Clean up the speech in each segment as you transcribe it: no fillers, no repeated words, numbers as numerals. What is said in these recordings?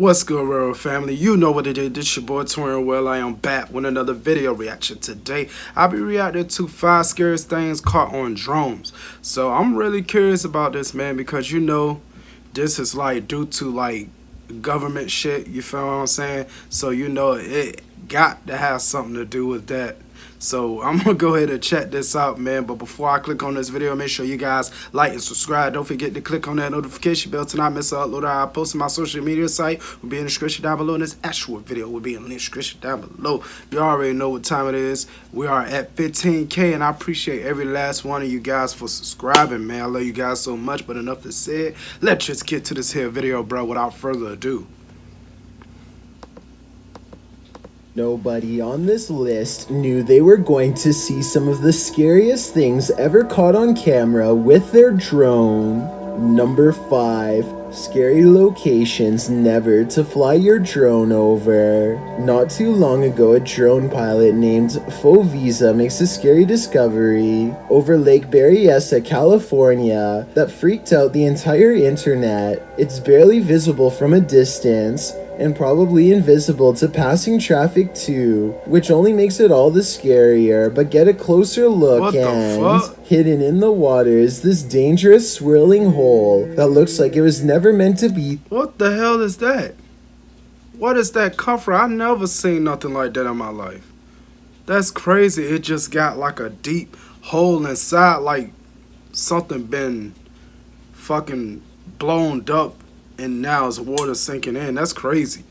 What's good, Royal Family? You know what it is. This your boy Twin. Well, I am back with another video reaction. Today, I'll be reacting to 5 scariest things caught on drones. So I'm really curious about this, man, because you know this is like due to like government shit. You feel what I'm saying? So you know it got to have something to do with that. So I'm gonna go ahead and check this out, man. But before I click on this video, make sure you guys like and subscribe. Don't forget to click on that notification bell to not miss an upload I post on my social media site. Will be in the description down below, and this actual video will be in the description down below. You already know what time it is. We are at 15K, and I appreciate every last one of you guys for subscribing, man. I love you guys so much. But enough is said. Let's just get to this here video, bro. Without further ado. Nobody on this list knew they were going to see some of the scariest things ever caught on camera with their drone. Number 5. Scary locations never to fly your drone over. Not too long ago, a drone pilot named Fovisa makes a scary discovery over Lake Berryessa, California that freaked out the entire internet. It's barely visible from a distance, and probably invisible to passing traffic too, which only makes it all the scarier. But get a closer look, and hidden in the water is this dangerous swirling hole that looks like it was never meant to be. What the hell is that? What is that cover? I never seen nothing like that in my life. That's crazy. It just got like a deep hole inside, like something been fucking blown up, and now it's water sinking in. That's crazy.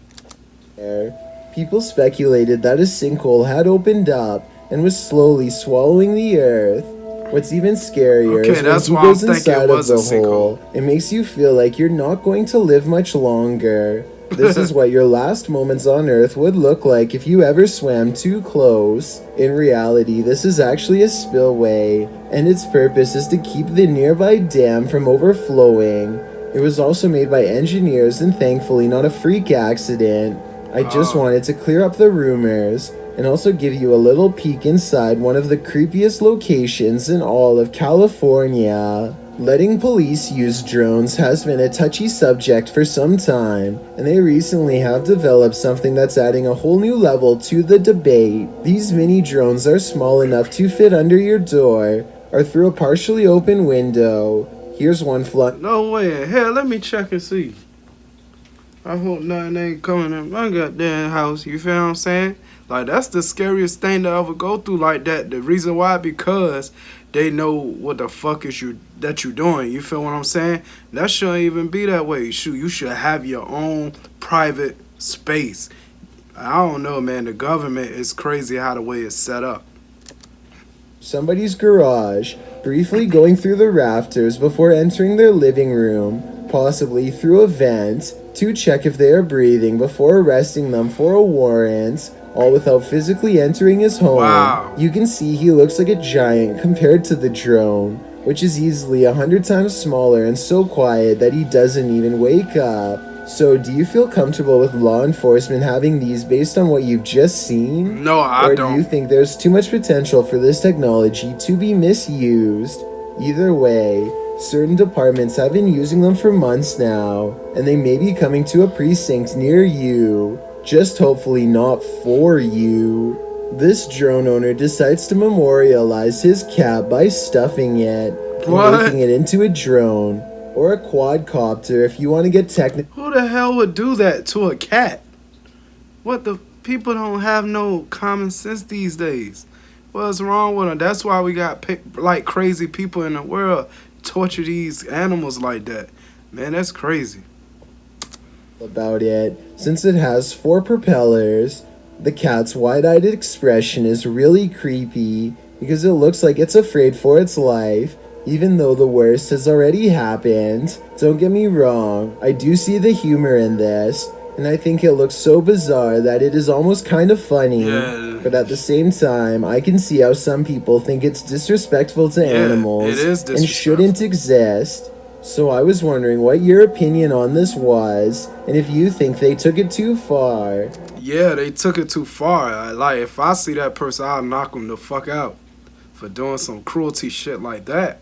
People speculated that a sinkhole had opened up and was slowly swallowing the earth. What's even scarier is when he goes inside of the hole, it makes you feel like you're not going to live much longer. This is what your last moments on Earth would look like if you ever swam too close. In reality, this is actually a spillway, and its purpose is to keep the nearby dam from overflowing. It was also made by engineers and thankfully not a freak accident. I just wanted to clear up the rumors and also give you a little peek inside one of the creepiest locations in all of California. Letting police use drones has been a touchy subject for some time, and they recently have developed something that's adding a whole new level to the debate. These mini drones are small enough to fit under your door or through a partially open window. Here's one fly. No way. Hell, let me check and see. I hope nothing ain't coming in my goddamn house. You feel what I'm saying? Like, that's the scariest thing to ever go through like that. The reason why, because they know what the fuck is you doing. You feel what I'm saying? That shouldn't even be that way. Shoot, you should have your own private space. I don't know, man. The government is crazy how the way it's set up. Somebody's garage, briefly going through the rafters before entering their living room, possibly through a vent, to check if they are breathing before arresting them for a warrant, all without physically entering his home. Wow. You can see he looks like a giant compared to the drone, which is easily 100 times smaller and so quiet that he doesn't even wake up. So, do you feel comfortable with law enforcement having these based on what you've just seen? No, I don't. Or do you think there's too much potential for this technology to be misused? Either way, certain departments have been using them for months now, and they may be coming to a precinct near you. Just hopefully not for you. This drone owner decides to memorialize his cat by stuffing it and making it into a drone. Or a quadcopter if you want to get technical. Who the hell would do that to a cat? What the people don't have no common sense these days. What's wrong with them? That's why we got like crazy people in the world torture these animals like that. Man, that's crazy. About it, since it has 4 propellers, the cat's wide-eyed expression is really creepy because it looks like it's afraid for its life. Even though the worst has already happened. Don't get me wrong, I do see the humor in this, and I think it looks so bizarre that it is almost kind of funny. Yeah. But at the same time, I can see how some people think it's disrespectful to animals it is and shouldn't exist. So I was wondering what your opinion on this was, and if you think they took it too far. Yeah, they took it too far. Like, if I see that person, I'll knock them the fuck out for doing some cruelty shit like that.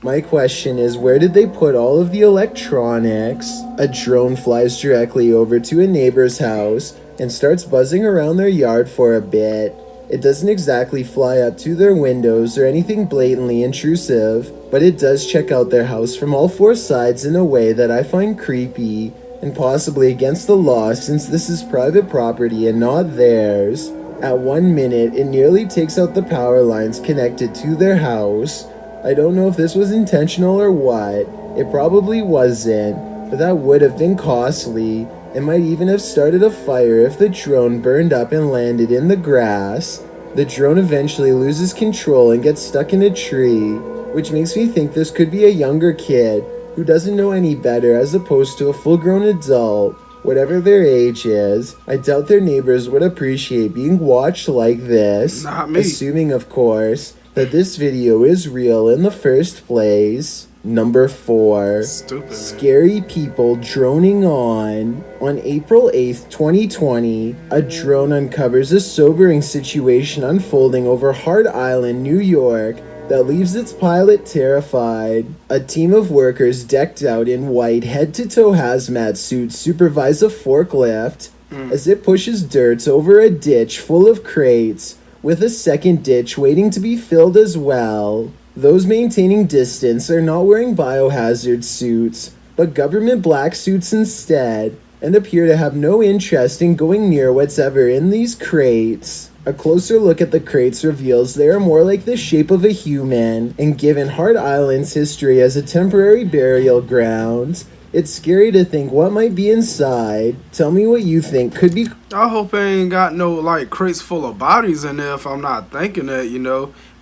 My question is, where did they put all of the electronics? A drone flies directly over to a neighbor's house and starts buzzing around their yard for a bit. It doesn't exactly fly up to their windows or anything blatantly intrusive, but it does check out their house from all four sides in a way that I find creepy and possibly against the law, since this is private property and not theirs. At 1 minute, it nearly takes out the power lines connected to their house. I don't know if this was intentional or what. It probably wasn't, but that would have been costly. It might even have started a fire if the drone burned up and landed in the grass. The drone eventually loses control and gets stuck in a tree, which makes me think this could be a younger kid who doesn't know any better as opposed to a full-grown adult. Whatever their age is, I doubt their neighbors would appreciate being watched like this. Not me. Assuming, of course, that this video is real in the first place. Number 4. Stupid, scary people droning on. On April 8th, 2020, a drone uncovers a sobering situation unfolding over Hart Island, New York, that leaves its pilot terrified. A team of workers decked out in white head-to-toe hazmat suits supervise a forklift as it pushes dirt over a ditch full of crates, with a second ditch waiting to be filled as well. Those maintaining distance are not wearing biohazard suits, but government black suits instead, and appear to have no interest in going near whatever in these crates. A closer look at the crates reveals they are more like the shape of a human, and given Hart Island's history as a temporary burial ground, it's scary to think what might be inside. Tell me what you think could be. I hope they ain't got no like crates full of bodies in there if I'm not thinking that,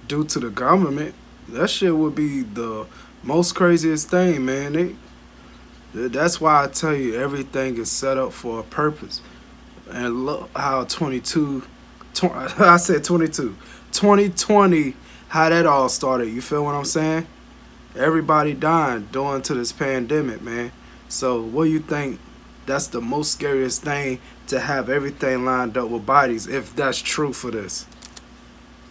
due to the government. That shit would be the most craziest thing, man. That's why I tell you everything is set up for a purpose. And look how 2020, how that all started. You feel what I'm saying? Everybody dying due to this pandemic, man. So what do you think? That's the most scariest thing, to have everything lined up with bodies, if that's true for this.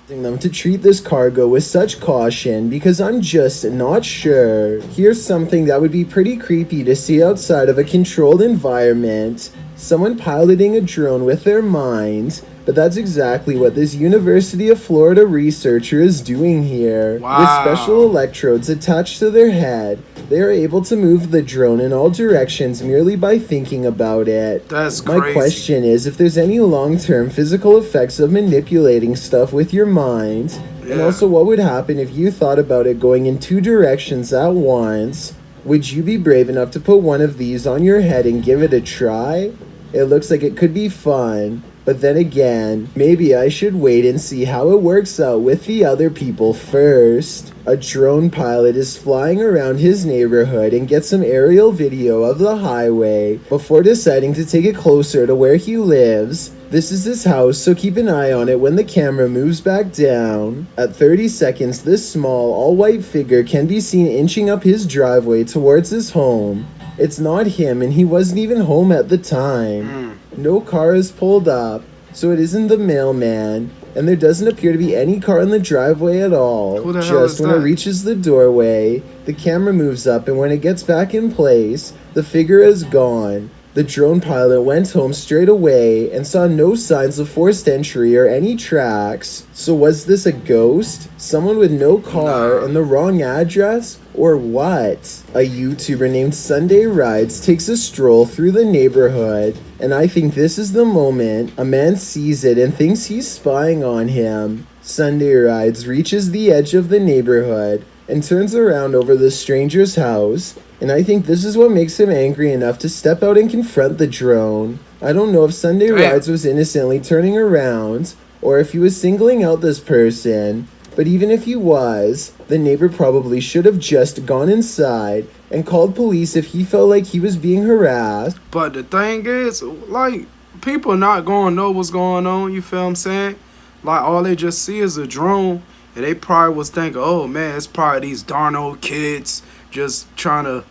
Them to treat this cargo with such caution, because I'm just not sure. Here's something that would be pretty creepy to see outside of a controlled environment. Someone piloting a drone with their mind. But that's exactly what this University of Florida researcher is doing here. Wow. With special electrodes attached to their head, they are able to move the drone in all directions merely by thinking about it. That's crazy. My question is if there's any long-term physical effects of manipulating stuff with your mind, and also what would happen if you thought about it going in 2 directions at once. Would you be brave enough to put one of these on your head and give it a try? It looks like it could be fun. But then again, maybe I should wait and see how it works out with the other people first. A drone pilot is flying around his neighborhood and gets some aerial video of the highway before deciding to take it closer to where he lives. This is his house, so keep an eye on it when the camera moves back down. At 30 seconds, this small, all-white figure can be seen inching up his driveway towards his home. It's not him, and he wasn't even home at the time. No car is pulled up, so it isn't the mailman, and there doesn't appear to be any car in the driveway at all. Who the hell Just is when that? it reaches the doorway, the camera moves up, and when it gets back in place, the figure is gone. The drone pilot went home straight away and saw no signs of forced entry or any tracks. So was this a ghost? Someone with no car and the wrong address? Or what? A YouTuber named Sunday Rides takes a stroll through the neighborhood, and I think this is the moment a man sees it and thinks he's spying on him. Sunday Rides reaches the edge of the neighborhood and turns around over the stranger's house, and I think this is what makes him angry enough to step out and confront the drone. I don't know if Sunday Rides was innocently turning around, or if he was singling out this person, but even if he was, the neighbor probably should have just gone inside and called police if he felt like he was being harassed. But the thing is, like, people not gonna know what's going on, you feel what I'm saying? Like, all they just see is a drone, and they probably was thinking, oh man, it's probably these darn old kids just trying to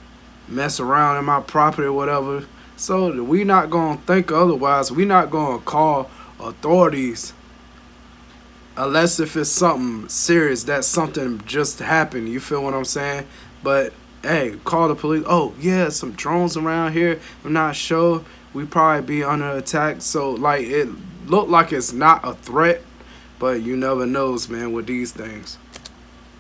mess around in my property or whatever. So we not gonna think otherwise. We not gonna call authorities unless if it's something serious, that something just happened. You feel what I'm saying? But hey, call the police. Oh yeah, some drones around here. I'm not sure. We probably be under attack. So like it looked like it's not a threat, but you never knows, man, with these things.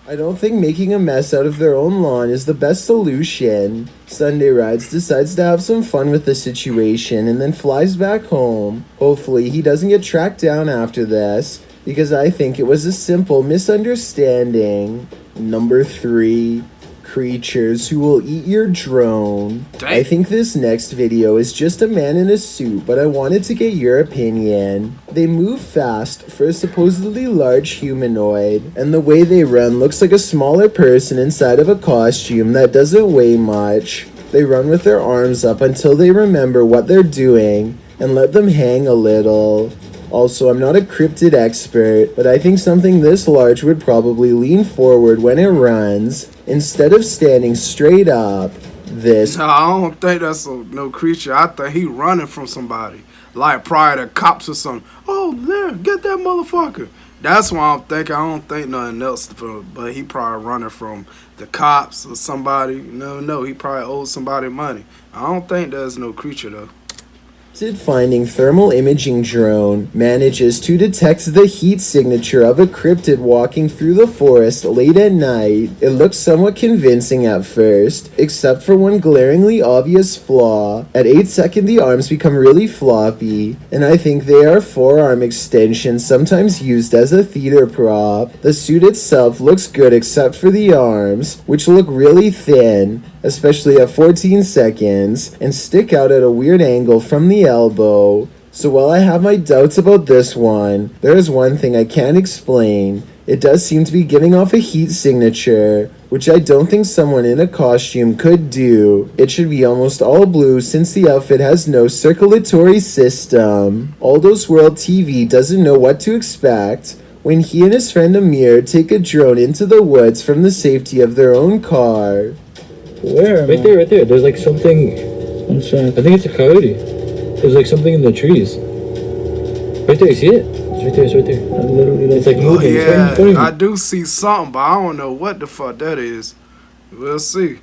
I don't think making a mess out of their own lawn is the best solution. Sunday Rides decides to have some fun with the situation and then flies back home. Hopefully he doesn't get tracked down after this, because I think it was a simple misunderstanding. Number 3. Creatures who will eat your drone. Dang. I think this next video is just a man in a suit, but I wanted to get your opinion. They move fast for a supposedly large humanoid, and the way they run looks like a smaller person inside of a costume that doesn't weigh much. They run with their arms up until they remember what they're doing, and let them hang a little. Also, I'm not a cryptid expert, but I think something this large would probably lean forward when it runs, instead of standing straight up. This. No, I don't think that's no creature. I think he running from somebody. Like probably the cops or something. Oh, there, get that motherfucker. That's what I'm thinking. I don't think nothing else, but he probably running from the cops or somebody. No, he probably owed somebody money. I don't think there's no creature though. Finding thermal imaging drone manages to detect the heat signature of a cryptid walking through the forest late at night. It looks somewhat convincing at first, except for one glaringly obvious flaw. At 8 seconds the arms become really floppy, and I think they are forearm extensions sometimes used as a theater prop. The suit itself looks good except for the arms, which look really thin, especially at 14 seconds, and stick out at a weird angle from the elbow. So while I have my doubts about this one, there is one thing I can't explain. It does seem to be giving off a heat signature, which I don't think someone in a costume could do. It should be almost all blue since the outfit has no circulatory system. Aldo's World TV doesn't know what to expect when he and his friend Amir take a drone into the woods from the safety of their own car. Where? Right there. There's like something. I think it's a coyote. There's like something in the trees. Right there, you see it? It's right there. It's like moving. Oh yeah, I do see something, but I don't know what the fuck that is. We'll see.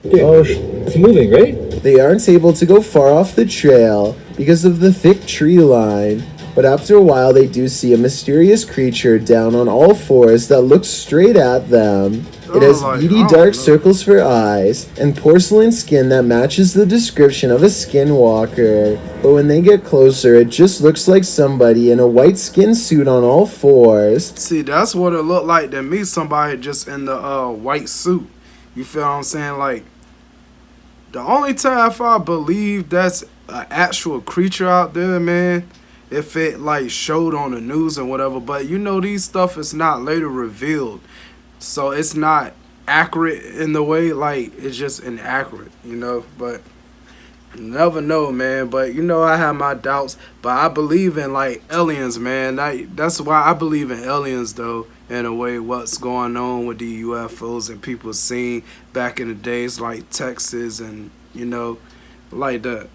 Oh, it's moving, right? They aren't able to go far off the trail because of the thick tree line, but after a while they do see a mysterious creature down on all fours that looks straight at them. It has beady dark circles for eyes and porcelain skin that matches the description of a skinwalker. But when they get closer, it just looks like somebody in a white skin suit on all fours. See, that's what it looked like to me. Somebody just in the white suit. You feel what I'm saying? Like, the only time if I believe that's an actual creature out there, man, if it like showed on the news and whatever. But you know, these stuff is not later revealed. So it's not accurate in the way, like, it's just inaccurate, you know, but you never know, man. But, you know, I have my doubts, but I believe in, like, aliens, man. That's why I believe in aliens, though, in a way, what's going on with the UFOs and people seeing back in the days, like Texas and, you know, like that.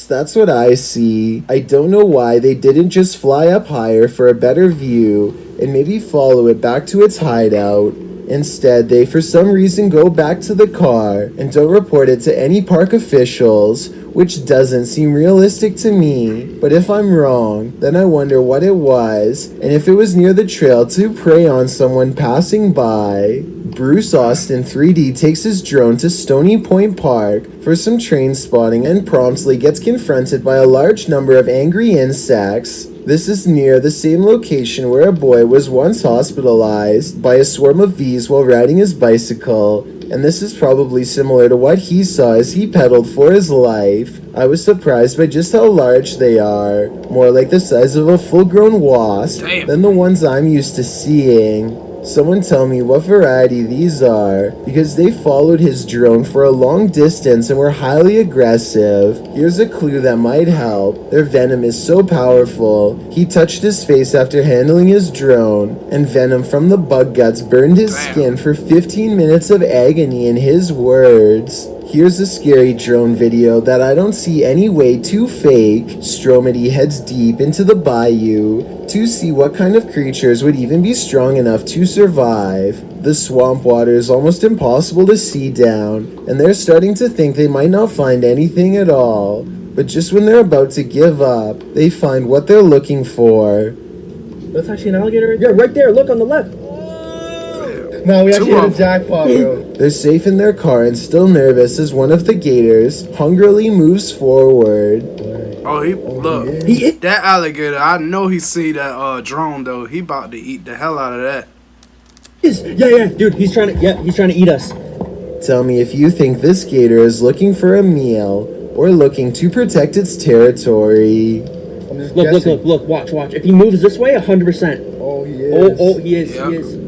That's what I see. I don't know why they didn't just fly up higher for a better view and maybe follow it back to its hideout. Instead, they for some reason go back to the car and don't report it to any park officials, which doesn't seem realistic to me. But if I'm wrong, then I wonder what it was, and if it was near the trail to prey on someone passing by. Bruce Austin 3D takes his drone to Stony Point Park for some train spotting and promptly gets confronted by a large number of angry insects. This is near the same location where a boy was once hospitalized by a swarm of bees while riding his bicycle, and this is probably similar to what he saw as he pedaled for his life. I was surprised by just how large they are, more like the size of a full-grown wasp than the ones I'm used to seeing. Someone tell me what variety these are, because they followed his drone for a long distance and were highly aggressive. Here's a clue that might help. Their venom is so powerful. He touched his face after handling his drone, and venom from the bug guts burned his skin for 15 minutes of agony in his words. Here's a scary drone video that I don't see any way to fake. Stromedy heads deep into the bayou to see what kind of creatures would even be strong enough to survive. The swamp water is almost impossible to see down, and they're starting to think they might not find anything at all. But just when they're about to give up, they find what they're looking for. That's actually an alligator right there. Yeah, right there. Look on the left. No, we actually hit a jackpot, bro. They're safe in their car and still nervous as one of the gators hungrily moves forward. Oh, look, that alligator, I know he see that drone though. He about to eat the hell out of that. Yeah, dude, he's trying to eat us. Tell me if you think this gator is looking for a meal or looking to protect its territory. Look, watch. If he moves this way, 100%. Oh, he is.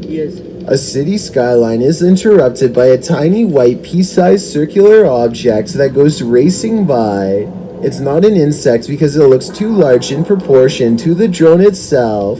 He is. A city skyline is interrupted by a tiny white pea-sized circular object that goes racing by. It's not an insect because it looks too large in proportion to the drone itself.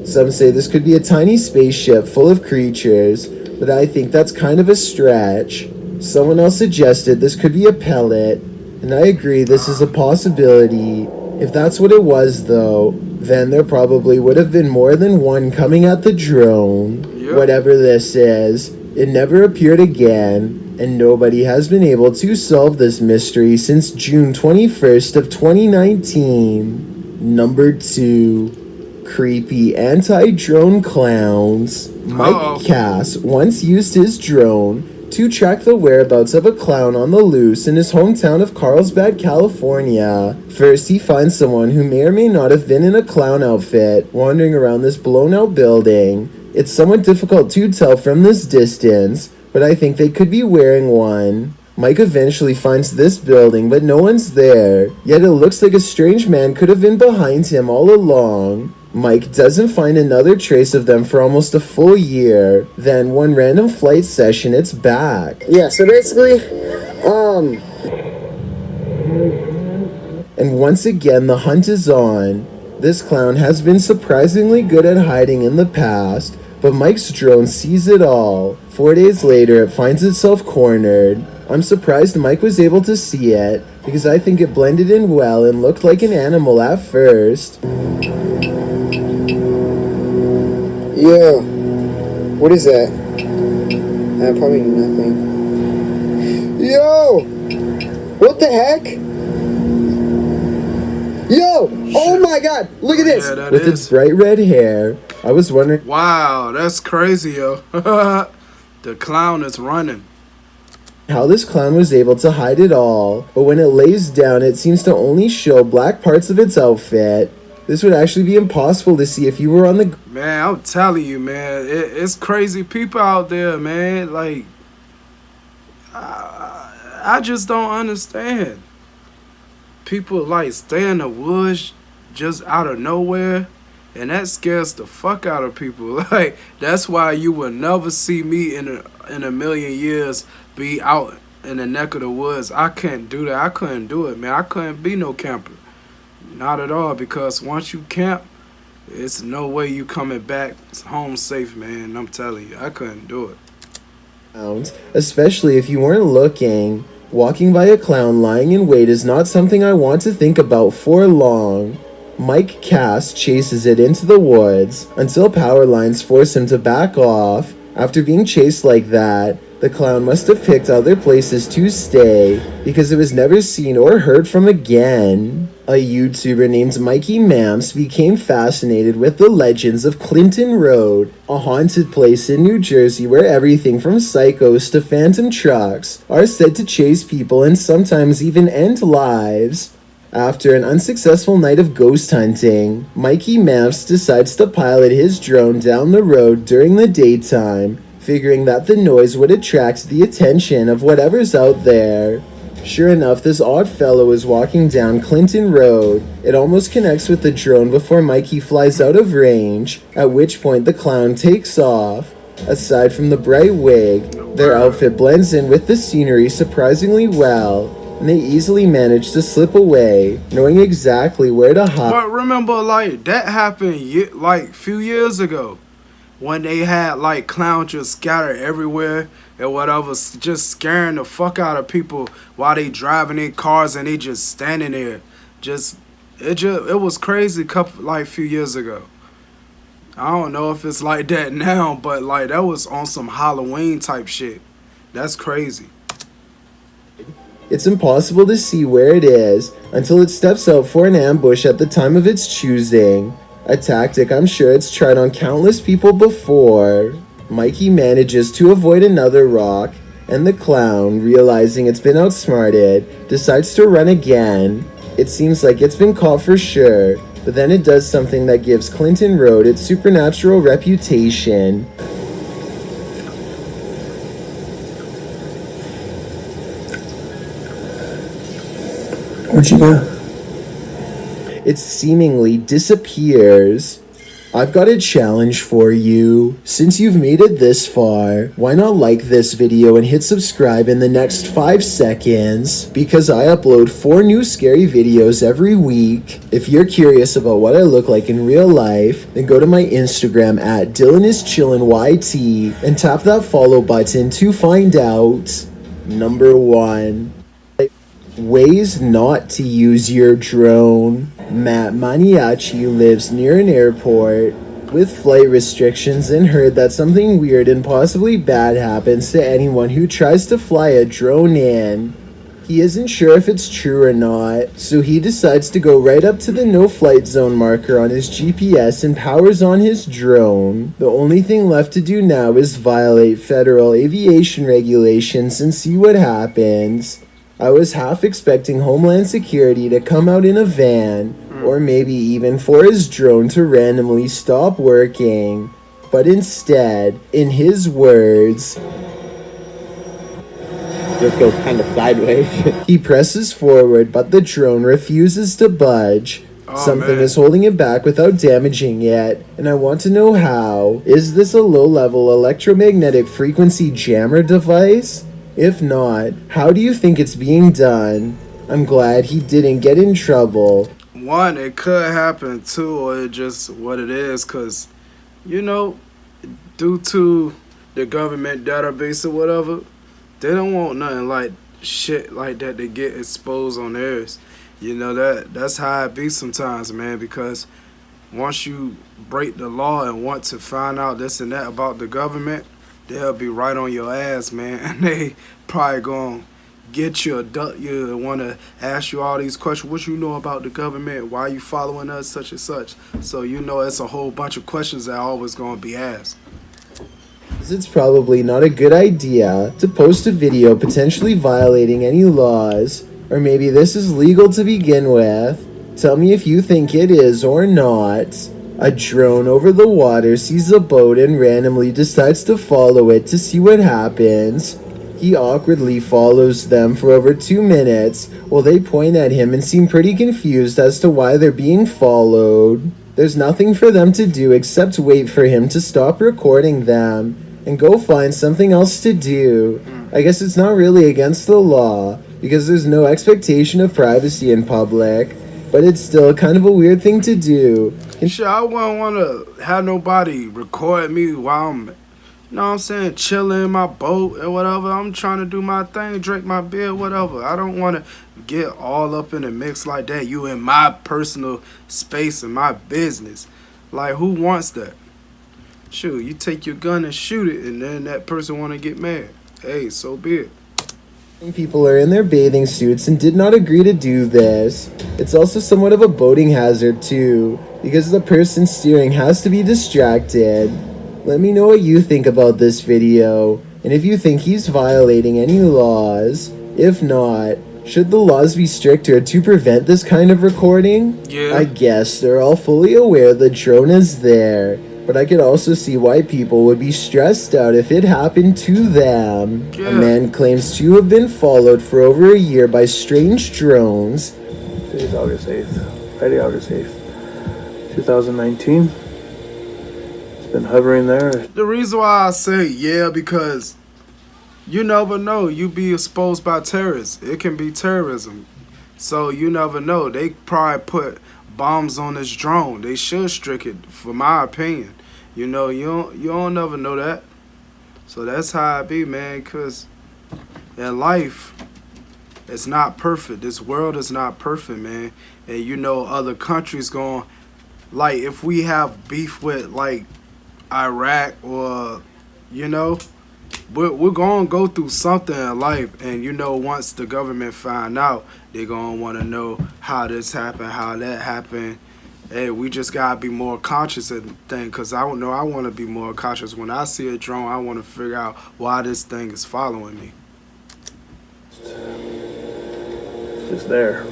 Some say this could be a tiny spaceship full of creatures, but I think that's kind of a stretch. Someone else suggested this could be a pellet, and I agree this is a possibility. If that's what it was, though, then there probably would have been more than one coming at the drone. Yep. Whatever this is, it never appeared again, and nobody has been able to solve this mystery since June 21st of 2019. Number 2. Creepy anti-drone clowns. Mike Cass once used his drone to track the whereabouts of a clown on the loose in his hometown of Carlsbad, California. First, he finds someone who may or may not have been in a clown outfit wandering around this blown-out building. It's somewhat difficult to tell from this distance, but I think they could be wearing one. Mike eventually finds this building, but no one's there, yet it looks like a strange man could have been behind him all along. Mike doesn't find another trace of them for almost a full year. Then one random flight session, it's back. Yeah, so basically, And once again, the hunt is on. This clown has been surprisingly good at hiding in the past, but Mike's drone sees it all. 4 days later, it finds itself cornered. I'm surprised Mike was able to see it, because I think it blended in well and looked like an animal at first. Yo, what is that? Probably nothing. Yo! What the heck? Yo! Oh my god! Look at this! Yeah, with its bright red hair, I was wondering... Wow, that's crazy, yo. The clown is running. How this clown was able to hide it all, but when it lays down, it seems to only show black parts of its outfit. This would actually be impossible to see if you were on the... Man, I'm telling you, man, it's crazy people out there, man. Like, I just don't understand. People, like, stay in the woods just out of nowhere, and that scares the fuck out of people. Like, that's why you will never see me in a million years be out in the neck of the woods. I can't do that. I couldn't do it, man. I couldn't be no camper. Not at all, because once you camp, it's no way you coming back home safe, man. I'm telling you, I couldn't do it. Especially if you weren't looking. Walking by a clown lying in wait is not something I want to think about for long. Mike Cass chases it into the woods until power lines force him to back off. After being chased like that, the clown must have picked other places to stay because it was never seen or heard from again. A YouTuber named Mikey Mamps became fascinated with the legends of Clinton Road, a haunted place in New Jersey where everything from psychos to phantom trucks are said to chase people and sometimes even end lives. After an unsuccessful night of ghost hunting, Mikey Mamps decides to pilot his drone down the road during the daytime, figuring that the noise would attract the attention of whatever's out there. Sure enough, this odd fellow is walking down Clinton Road. It almost connects with the drone before Mikey flies out of range, at which point the clown takes off. Aside from the bright wig, their outfit blends in with the scenery surprisingly well, and they easily manage to slip away, knowing exactly where to hide. But remember, like, that happened like a few years ago. when they had like clowns just scattered everywhere and whatever, just scaring the fuck out of people while they driving in cars and they just standing there. It was crazy a few years ago. I don't know if it's like that now, but like that was on some Halloween type shit. That's crazy. It's impossible to see where it is until it steps out for an ambush at the time of its choosing. A tactic I'm sure it's tried on countless people before. Mikey manages to avoid another rock, and the clown, realizing it's been outsmarted, decides to run again. It seems like it's been caught for sure, but then it does something that gives Clinton Road its supernatural reputation. Where'd you go? It seemingly disappears. I've got a challenge for you. Since you've made it this far, why not like this video and hit subscribe in the next 5 seconds? Because I upload 4 new scary videos every week. If you're curious about what I look like in real life, then go to my Instagram at DylanIsChillinYT and tap that follow button to find out. Number 1. Ways not to use your drone. Matt Maniaci lives near an airport with flight restrictions and heard that something weird and possibly bad happens to anyone who tries to fly a drone in. He isn't sure if it's true or not, so he decides to go right up to the no flight zone marker on his GPS and powers on his drone. The only thing left to do now is violate federal aviation regulations and see what happens. I was half expecting Homeland Security to come out in a van, or maybe even for his drone to randomly stop working. But instead, in his words, just goes kind of sideways. He presses forward, but the drone refuses to budge. Something is holding it back without damaging it, and I want to know how. Is this a low-level electromagnetic frequency jammer device? If not, how do you think it's being done? I'm glad he didn't get in trouble. One, it could happen. Two, or it just what it is, because, you know, due to the government database or whatever, they don't want nothing like shit like that to get exposed on theirs. You know, that's how it be sometimes, man, because once you break the law and want to find out this and that about the government, they'll be right on your ass, man, and they probably gonna get you, abduct you, and want to ask you all these questions. What you know about the government? Why you following us, such and such? So you know it's a whole bunch of questions that are always gonna be asked. It's probably not a good idea to post a video potentially violating any laws, or maybe this is legal to begin with. Tell me if you think it is or not. A drone over the water sees a boat and randomly decides to follow it to see what happens. He awkwardly follows them for over 2 minutes while they point at him and seem pretty confused as to why they're being followed. There's nothing for them to do except wait for him to stop recording them and go find something else to do. I guess it's not really against the law because there's no expectation of privacy in public, but it's still kind of a weird thing to do. Sure, I wouldn't want to have nobody record me while I'm, you know what I'm saying, chilling in my boat or whatever. I'm trying to do my thing, drink my beer, whatever. I don't want to get all up in the mix like that. You in my personal space and my business. Like, who wants that? Shoot, you take your gun and shoot it, and then that person want to get mad. Hey, so be it. People are in their bathing suits and did not agree to do this. It's also somewhat of a boating hazard too, because the person steering has to be distracted. Let me know what you think about this video, and if you think he's violating any laws. If not, should the laws be stricter to prevent this kind of recording? Yeah. I guess they're all fully aware the drone is there, but I could also see why people would be stressed out if it happened to them. Yeah. A man claims to have been followed for over a year by strange drones. Today's August 8th, Friday, August 8th, 2019. It's been hovering there. The reason why I say yeah, because you never know. You be exposed by terrorists. It can be terrorism. So you never know. They probably put bombs on this drone. They should strict it, for my opinion. You know, you don't never know that. So that's how it be, man. Cause in life, it's not perfect. This world is not perfect, man. And you know, other countries going, like, if we have beef with like Iraq or, you know, we're gonna go through something in life. And you know, once the government find out, they're gonna want to know how this happened, how that happened. Hey, we just gotta be more conscious of the thing, cause I don't know. I want to be more conscious when I see a drone. I want to figure out why this thing is following me. It's just there.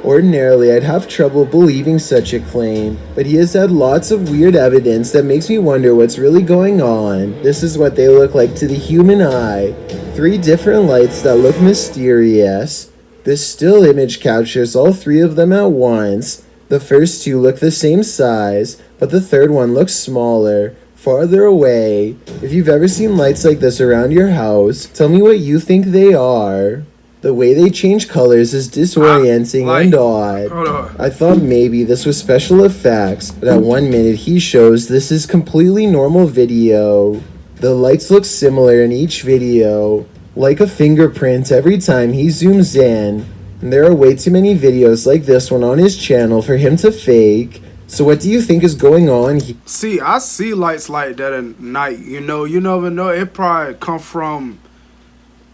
Ordinarily, I'd have trouble believing such a claim, but he has had lots of weird evidence that makes me wonder what's really going on. This is what they look like to the human eye. 3 different lights that look mysterious. This still image captures all 3 of them at once. The first 2 look the same size, but the third one looks smaller, farther away. If you've ever seen lights like this around your house, tell me what you think they are. The way they change colors is disorienting and odd. I thought maybe this was special effects, but at 1 minute he shows this is completely normal video. The lights look similar in each video, like a fingerprint every time he zooms in. And there are way too many videos like this one on his channel for him to fake. So what do you think is going on here? See, I see lights like that at night. You know, you never know. It probably come from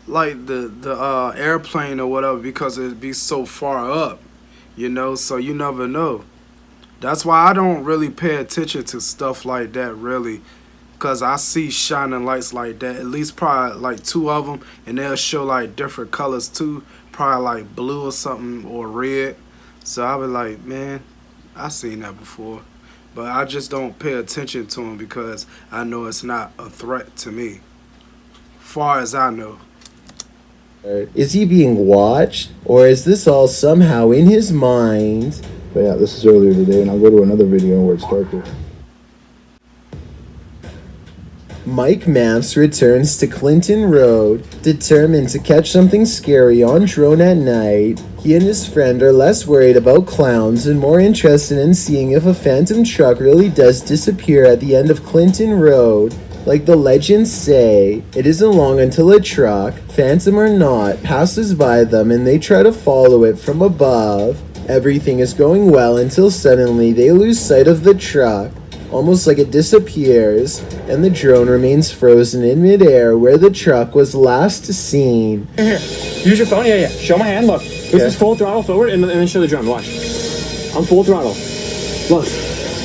like the airplane or whatever, because it'd be so far up. You know, so you never know. That's why I don't really pay attention to stuff like that, really. Because I see shining lights like that, at least probably like 2 of them, and they'll show like different colors too, probably like blue or something or red. So I'll be like, man, I seen that before. But I just don't pay attention to them because I know it's not a threat to me, far as I know. Is he being watched, or is this all somehow in his mind? But yeah, this is earlier today, and I'll go to another video where it's darker. Mike Maps returns to Clinton Road, determined to catch something scary on drone at night. He and his friend are less worried about clowns and more interested in seeing if a phantom truck really does disappear at the end of Clinton Road. Like the legends say, it isn't long until a truck, phantom or not, passes by them and they try to follow it from above. Everything is going well until suddenly they lose sight of the truck, almost like it disappears, and the drone remains frozen in midair where the truck was last seen. Here, use your phone. Yeah. Show my hand. Look, this is full throttle forward, and then show the drone. Watch. I'm full throttle. Look.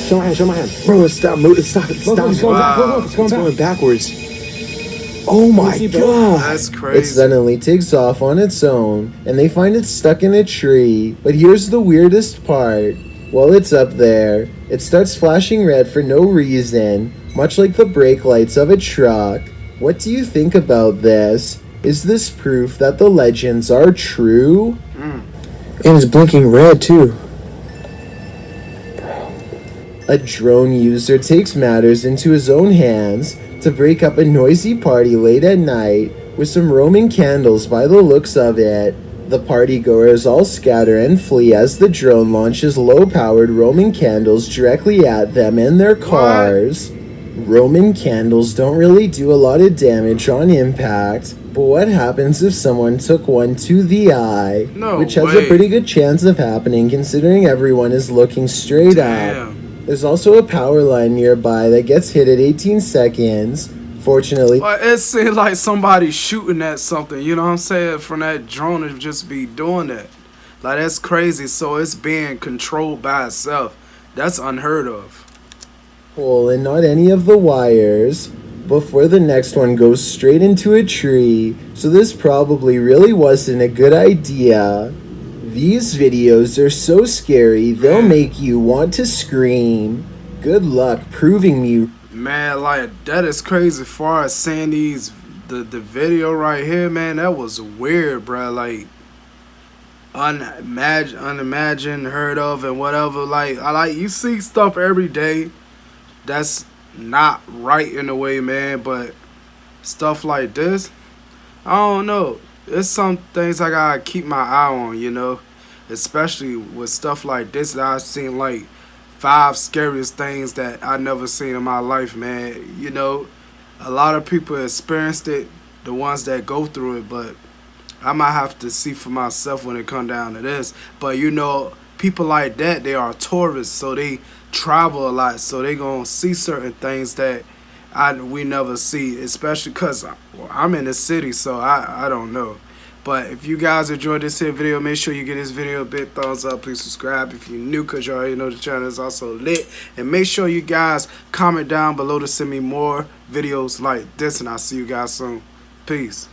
Show my hand. Bro, stop moving. Stop. Look, it's going back. Look, it's going backwards. Oh my god. That's crazy. It suddenly takes off on its own, and they find it stuck in a tree. But here's the weirdest part. While it's up there, it starts flashing red for no reason, much like the brake lights of a truck. What do you think about this? Is this proof that the legends are true? And it's blinking red too. A drone user takes matters into his own hands to break up a noisy party late at night with some Roman candles by the looks of it. The partygoers all scatter and flee as the drone launches low-powered Roman candles directly at them and their cars. Roman candles don't really do a lot of damage on impact, but what happens if someone took one to the eye? Which has a pretty good chance of happening considering everyone is looking straight up. There's also a power line nearby that gets hit at 18 seconds. Fortunately, it seems like somebody shooting at something, you know what I'm saying, from that drone to just be doing that. Like, that's crazy. So it's being controlled by itself. That's unheard of. And not any of the wires before the next one goes straight into a tree. So this probably really wasn't a good idea. These videos are so scary, they'll make you want to scream. Good luck proving me. Man, like, that is crazy. As far as seeing the video right here, man, that was weird, bro. Like, unimagined, heard of, and whatever. Like, you see stuff every day that's not right in a way, man. But stuff like this, I don't know. There's some things I gotta keep my eye on, you know, especially with stuff like this that I've seen, like 5 scariest things that I never seen in my life, man. You know, a lot of people experienced it, the ones that go through it, but I might have to see for myself when it come down to this. But you know, people like that, they are tourists, so they travel a lot, so they gonna see certain things that we never see, especially because I'm in the city, so I don't know. But if you guys enjoyed this here video, make sure you give this video a big thumbs up. Please subscribe if you're new, because you already know the channel is also lit. And make sure you guys comment down below to send me more videos like this, and I'll see you guys soon. Peace.